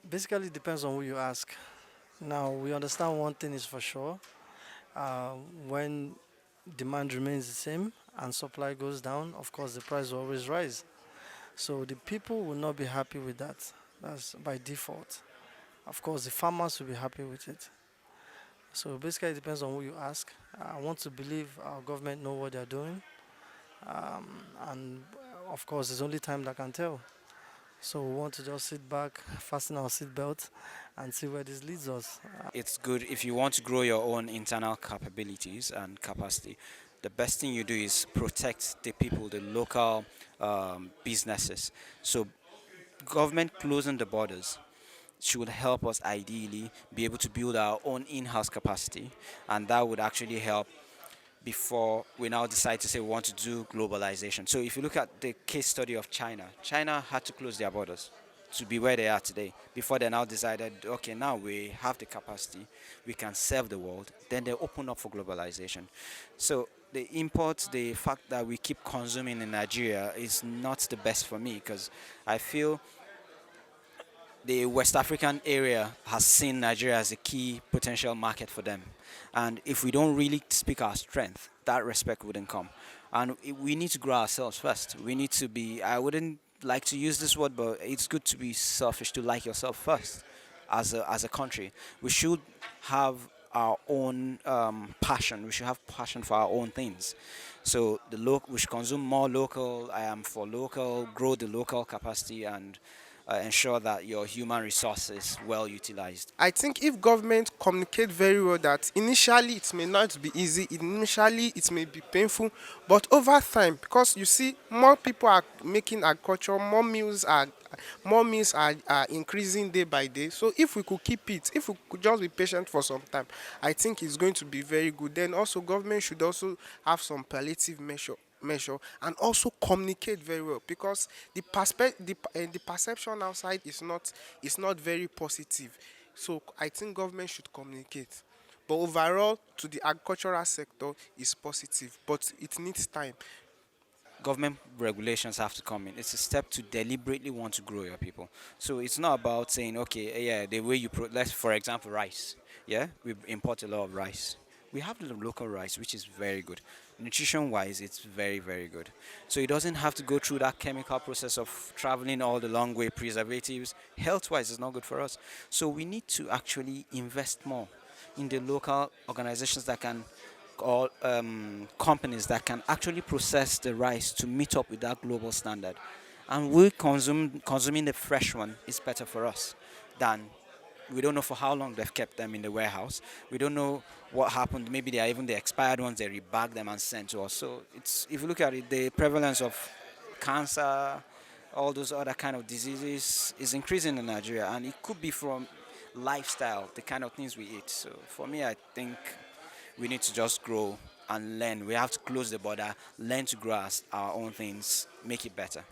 Basically, it depends on who you ask. Now, we understand one thing is for sure. Uh, when demand remains the same and supply goes down, of course, the price will always rise. So the people will not be happy with that. That's by default. Of course, the farmers will be happy with it. So basically, it depends on who you ask. I want to believe our government know what they're doing, and of course, it's only time that can tell. So we want to just sit back, fasten our seatbelt, and see where this leads us. It's good if you want to grow your own internal capabilities and capacity. The best thing you do is protect the people, the local businesses. So government closing the borders should help us ideally be able to build our own in-house capacity, and that would actually help before we now decide to say we want to do globalization. So if you look at the case study of China, China had to close their borders to be where they are today before they now decided, okay, now we have the capacity, we can serve the world, then they open up for globalization. So the import, the fact that we keep consuming in Nigeria is not the best for me, because I feel the West African area has seen Nigeria as a key potential market for them. And if we don't really speak our strength, that respect wouldn't come. And we need to grow ourselves first. We need to be, I wouldn't like to use this word, but it's good to be selfish, to like yourself first as a country. We should have our own passion. We should have passion for our own things. So we should consume more local. I am for local, grow the local capacity, and ensure that your human resource is well utilized. I think if government communicate very well that initially it may not be easy, initially it may be painful, but over time, because you see more people are making agriculture, more meals are increasing day by day. So if we could keep it, if we could just be patient for some time, I think it's going to be very good. Then also government should also have some palliative measure and also communicate very well, because the perception outside is not very positive. So I think government should communicate, but overall to the agricultural sector is positive, but it needs time. Government regulations have to come in. It's a step to deliberately want to grow your people. So it's not about saying, okay, yeah, the way let's, for example, rice. Yeah, we import a lot of rice. We have the local rice, which is very good. Nutrition wise, it's very, very good. So it doesn't have to go through that chemical process of traveling all the long way, preservatives. Health wise, it's not good for us. So we need to actually invest more in the local organizations that can, or companies that can actually process the rice to meet up with that global standard. And consuming the fresh one is better for us than, we don't know for how long they've kept them in the warehouse. We don't know what happened. Maybe they are even the expired ones. They rebag them and send to us. So it's, if you look at it, the prevalence of cancer, all those other kind of diseases is increasing in Nigeria, and it could be from lifestyle, the kind of things we eat. So for me, I think we need to just grow and learn. We have to close the border, learn to grow our own things, make it better.